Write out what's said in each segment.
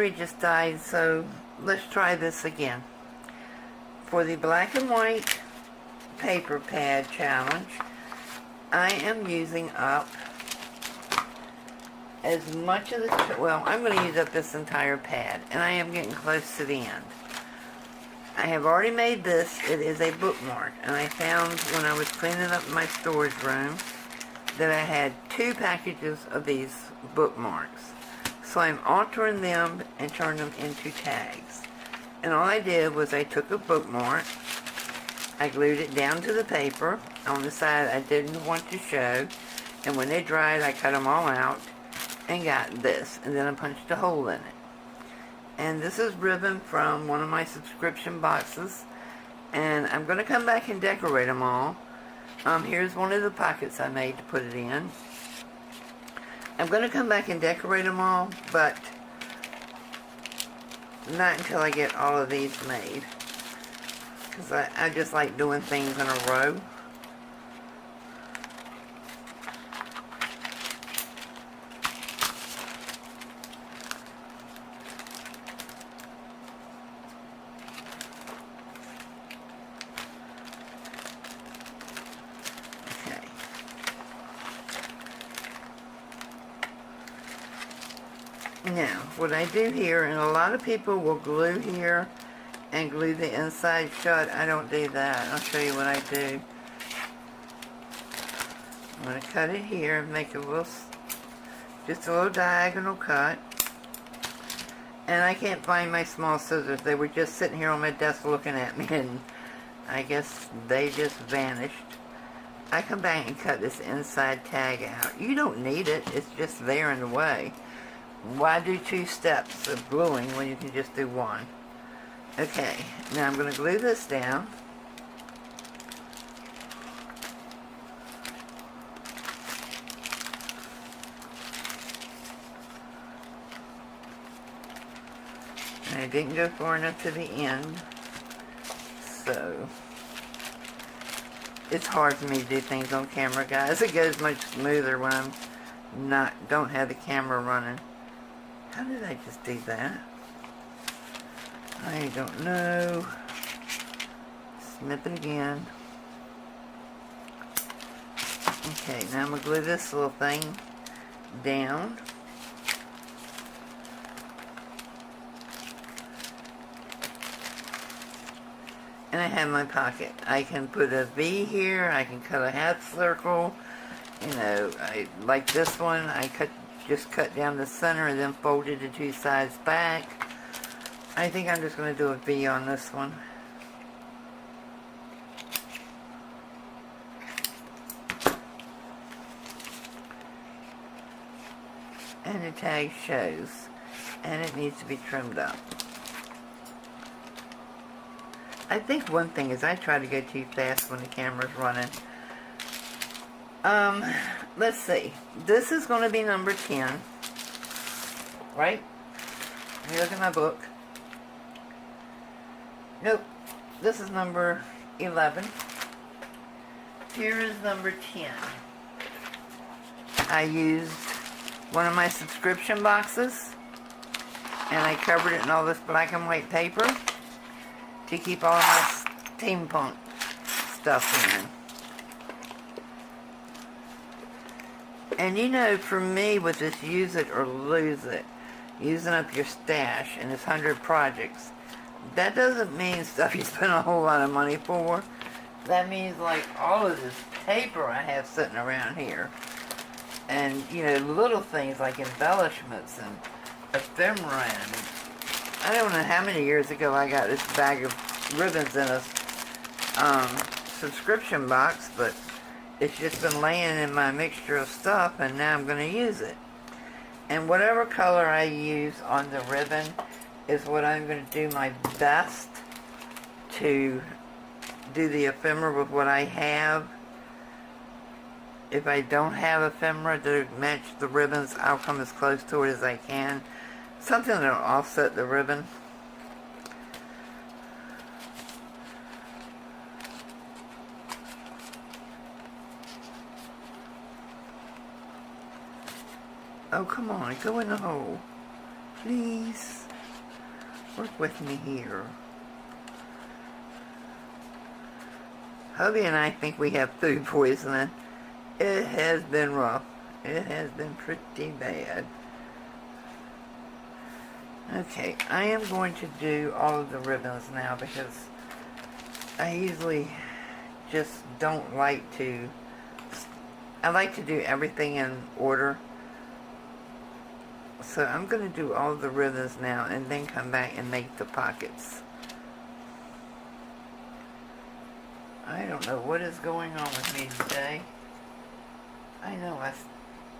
battery just died, so let's try this again. For the black and white paper pad challenge, I am using up as much of the, well, I'm going to use up this entire pad, and I am getting close to the end. I have already made this. It is a bookmark, and I found when I was cleaning up my storage room that I had 2 packages of these bookmarks. So I'm altering them and turning them into tags. And all I did was I took a bookmark, I glued it down to the paper on the side I didn't want to show, and when they dried I cut them all out and got this, and then I punched a hole in it. And this is ribbon from one of my subscription boxes, and I'm going to come back and decorate them all. Here's one of the pockets I made to put it in. I'm going to come back and decorate them all, but not until I get all of these made, because I just like doing things in a row. Now, what I do here, and a lot of people will glue here and glue the inside shut. I don't do that. I'll show you what I do. I'm going to cut it here and make a little, just a little diagonal cut. And I can't find my small scissors. They were just sitting here on my desk looking at me, and I guess they just vanished. I come back and cut this inside tag out. You don't need it. It's just there in the way. Why do 2 steps of gluing when you can just do 1? Okay, now I'm going to glue this down. And I didn't go far enough to the end, so it's hard for me to do things on camera, guys. It goes much smoother when I'm don't have the camera running. How did I just do that? I don't know. Snip it again. Okay, now I'm going to glue this little thing down. And I have my pocket. I can put a V here. I can cut a half circle. You know, like this one, I just cut down the center and then folded the 2 sides back. I think I'm just going to do a V on this one. And the tag shows, and it needs to be trimmed up. I think one thing is I try to go too fast when the camera's running. Let's see. This is going to be number 10. Right? Let me look at my book. Nope. This is number 11. Here is number 10. I used one of my subscription boxes, and I covered it in all this black and white paper to keep all my steampunk stuff in. And you know, for me, with this use it or lose it, using up your stash and this 100 projects, that doesn't mean stuff you spend a whole lot of money for. That means like all of this paper I have sitting around here. And, you know, little things like embellishments and ephemera. And I don't know how many years ago I got this bag of ribbons in a subscription box, but it's just been laying in my mixture of stuff, and now I'm going to use it. And whatever color I use on the ribbon is what I'm going to do my best to do the ephemera with what I have. If I don't have ephemera to match the ribbons, I'll come as close to it as I can. Something that'll offset the ribbon. Oh, come on, go in the hole. Please. Work with me here. Hubby and I think we have food poisoning. It has been rough. It has been pretty bad. Okay, I am going to do all of the ribbons now because I usually just don't like to... I like to do everything in order. So I'm going to do all of the ribbons now and then come back and make the pockets. I don't know what is going on with me today. I know I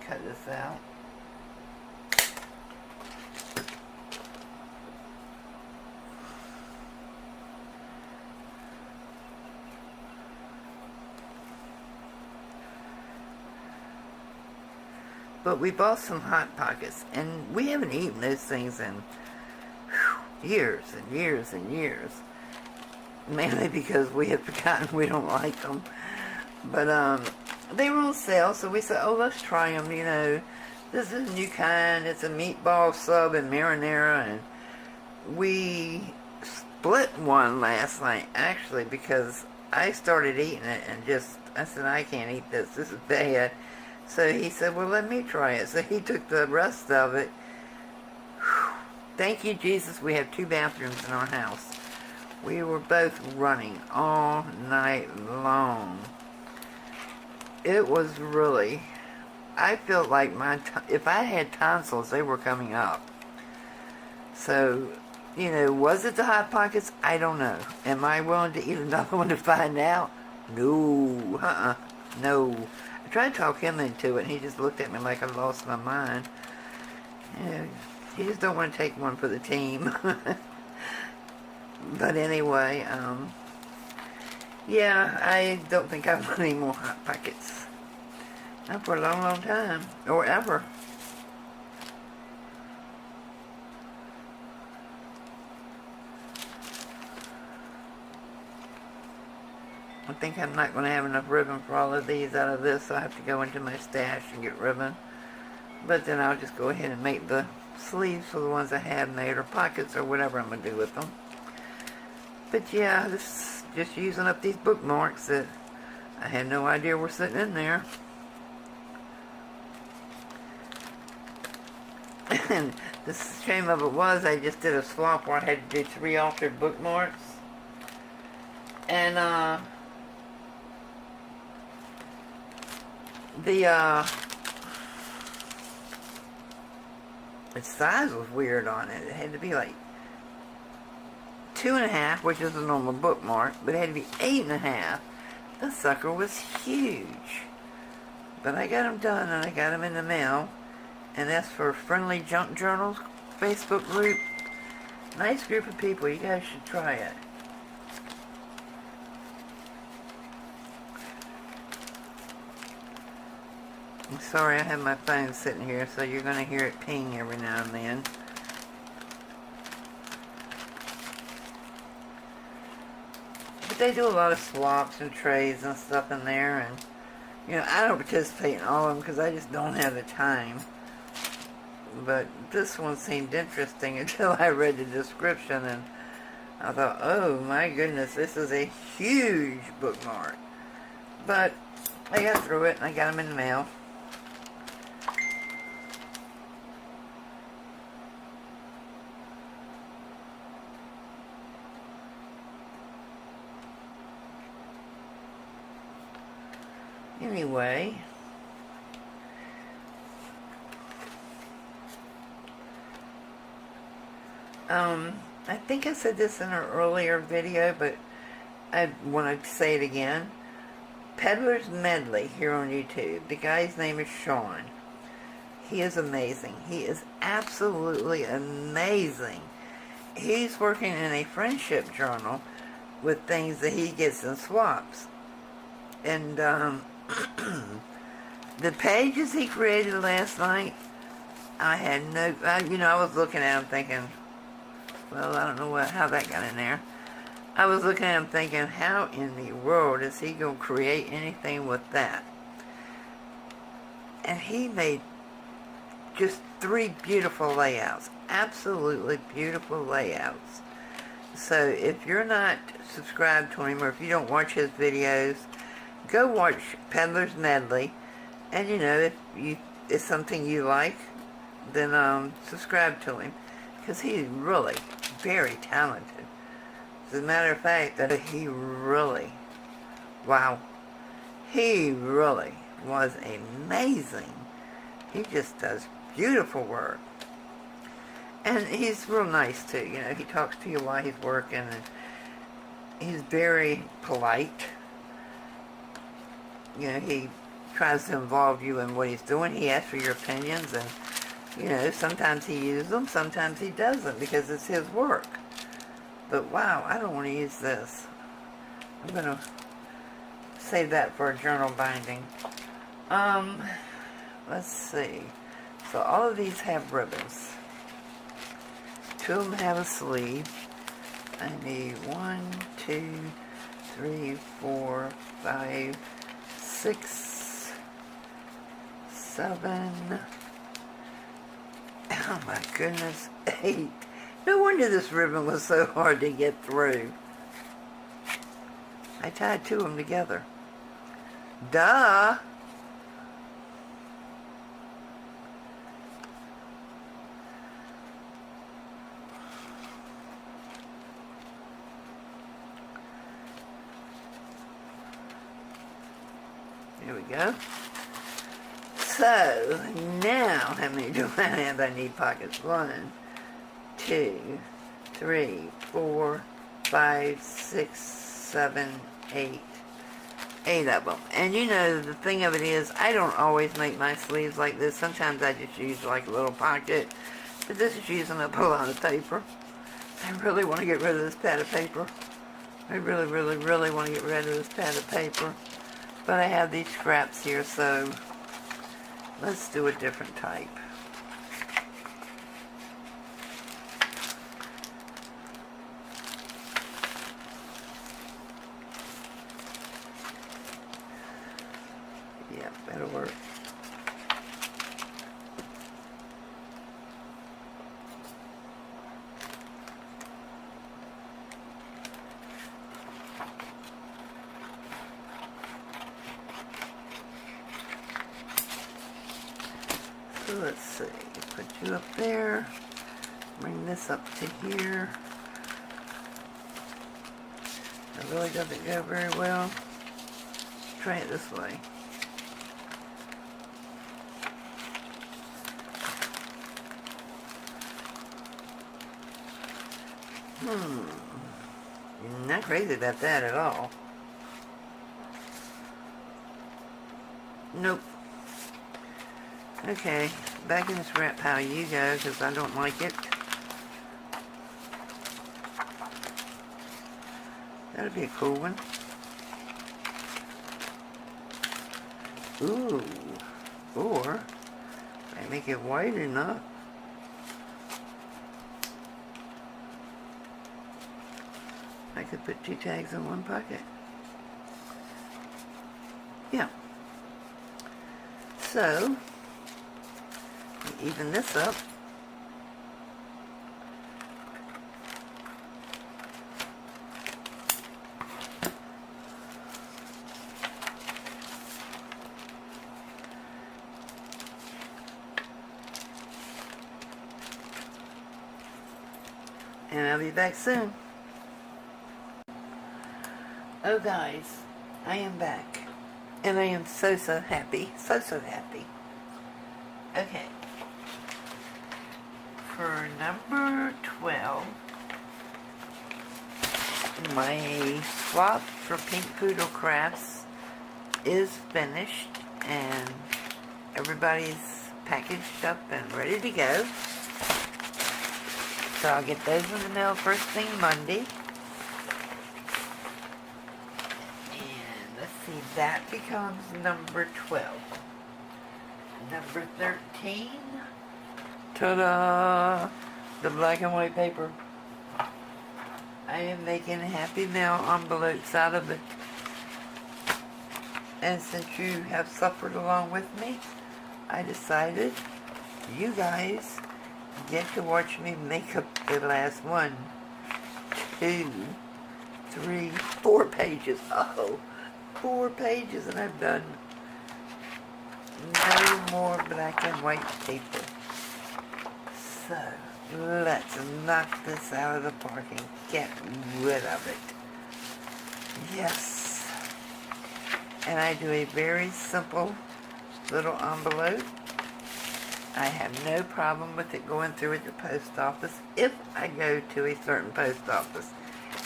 cut this out. But we bought some Hot Pockets, and we haven't eaten those things in years and years and years. Mainly because we have forgotten we don't like them. But they were on sale, so we said, oh, let's try them, you know. This is a new kind. It's a meatball sub and marinara, and we split one last night, actually, because I started eating it and just, I said, I can't eat this. This is bad. So he said, well, let me try it. So he took the rest of it. Whew. Thank you, Jesus. We have 2 bathrooms in our house. We were both running all night long. It was really... I felt like if I had tonsils, they were coming up. So, you know, was it the Hot Pockets? I don't know. Am I willing to eat another one to find out? No. No. I tried to talk him into it, and he just looked at me like I lost my mind. You know, he just don't want to take one for the team. But anyway, yeah, I don't think I want any more Hot Pockets. Not for a long, long time. Or ever. I think I'm not going to have enough ribbon for all of these out of this, so I have to go into my stash and get ribbon. But then I'll just go ahead and make the sleeves for the ones I have made, or pockets, or whatever I'm going to do with them. But yeah, this is just using up these bookmarks that I had no idea were sitting in there. And the shame of it was, I just did a swap where I had to do 3 altered bookmarks. And, the size was weird on it. It had to be like 2.5, which is a normal bookmark, but it had to be 8.5. The sucker was huge. But I got them done, and I got them in the mail. And that's for Friendly Junk Journals Facebook group. Nice group of people. You guys should try it. I'm sorry, I have my phone sitting here, so you're going to hear it ping every now and then. But they do a lot of swaps and trades and stuff in there, and, you know, I don't participate in all of them because I just don't have the time. But this one seemed interesting until I read the description, and I thought, oh my goodness, this is a huge bookmark. But I got through it, and I got them in the mail. Anyway, I think I said this in an earlier video, but I want to say it again. Peddler's Medley here on YouTube. The guy's name is Sean. He is amazing. He is absolutely amazing. He's working in a friendship journal with things that he gets in swaps. And, the pages he created last night, I had no, you know, I was looking at them thinking, well, I don't know how that got in there. I was looking at him thinking, how in the world is he going to create anything with that? And he made just 3 beautiful layouts. Absolutely beautiful layouts. So if you're not subscribed to him, or if you don't watch his videos, go watch Peddler's Medley. And if it's something you like, then subscribe to him. Because he's really very talented. As a matter of fact, that he really was amazing. He just does beautiful work. And he's real nice too. He talks to you while he's working, and he's very polite. He tries to involve you in what he's doing. He asks for your opinions, and sometimes he uses them, sometimes he doesn't, because it's his work. But wow, I don't want to use this. I'm going to save that for a journal binding. Let's see. So all of these have ribbons. 2 of them have a sleeve. I need 1, 2, 3, 4, 5, 6, 7. Oh my goodness, 8. No wonder this ribbon was so hard to get through. I tied 2 of them together. Duh! There we go. So, now, how many do I have? I need pockets. 1, 2, 3, 4, 5, 6, 7, 8. 8 of them. And the thing of it is, I don't always make my sleeves like this. Sometimes I just use like a little pocket. But this is using up a lot of paper. I really want to get rid of this pad of paper. I really, really, really want to get rid of this pad of paper. But I have these scraps here, so let's do a different type. Yeah, that'll work. So let's see, put you up there, bring this up to here. It really doesn't go very well. Let's try it this way. Not crazy about that at all. Nope. Okay, back in the scrap pile you go, because I don't like it. That'll be a cool one. Ooh. Or, I make it wide enough. I could put 2 tags in one pocket. Yeah. So, even this up. And I'll be back soon. Oh guys, I am back. And I am so happy. So happy. Okay. For number 12, my swap for Pink Poodle Crafts is finished, and everybody's packaged up and ready to go. So I'll get those in the mail first thing Monday. And let's see, that becomes number 12. Number 13. Ta-da! The black and white paper. I am making Happy Mail envelopes out of it. And since you have suffered along with me, I decided you guys get to watch me make up the last 1, 2, 3, 4 pages. Oh, 4 pages, and I've done no more black and white paper. So, let's knock this out of the park and get rid of it. Yes. And I do a very simple little envelope. I have no problem with it going through at the post office if I go to a certain post office.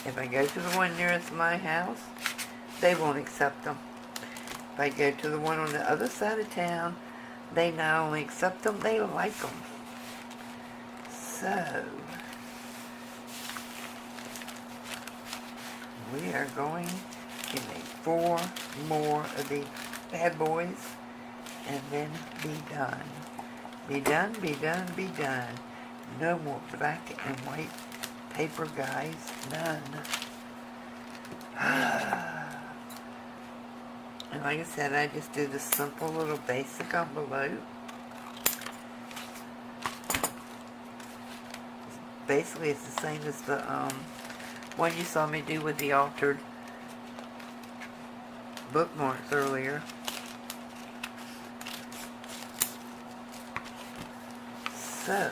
If I go to the one nearest my house, they won't accept them. If I go to the one on the other side of town, they not only accept them, they like them. So, we are going to make 4 more of these bad boys and then be done. Be done, be done, be done. No more black and white paper, guys. None. And like I said, I just do the simple little basic envelope. Basically, it's the same as the one you saw me do with the altered bookmarks earlier. So,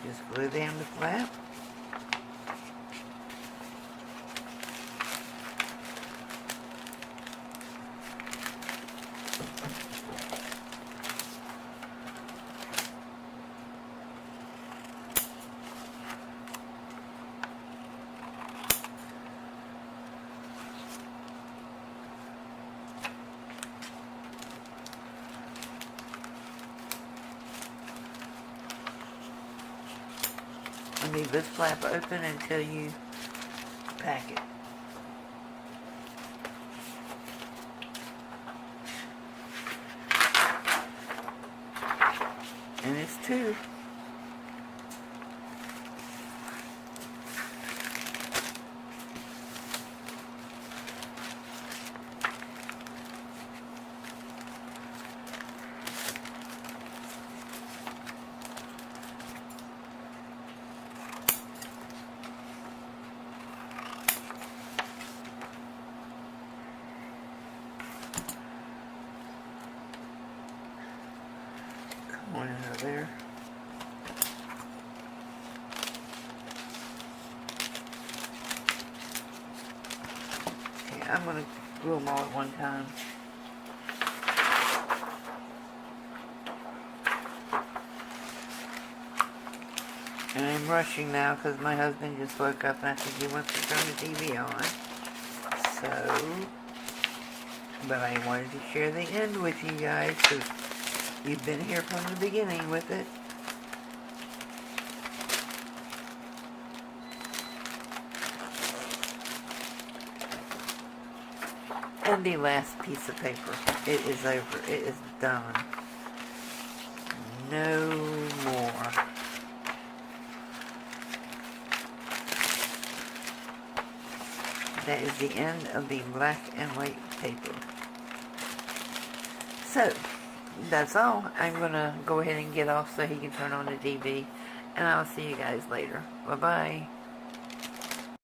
just glue down the flap. And leave this flap open until you pack it. And it's 2. One out of there. Okay, I'm going to glue them all at one time. And I'm rushing now because my husband just woke up and I think he wants to turn the TV on. So, but I wanted to share the end with you guys because you've been here from the beginning with it. And the last piece of paper. It is over. It is done. No more. That is the end of the black and white paper. So, that's all. I'm going to go ahead and get off so he can turn on the TV. And I'll see you guys later. Bye-bye.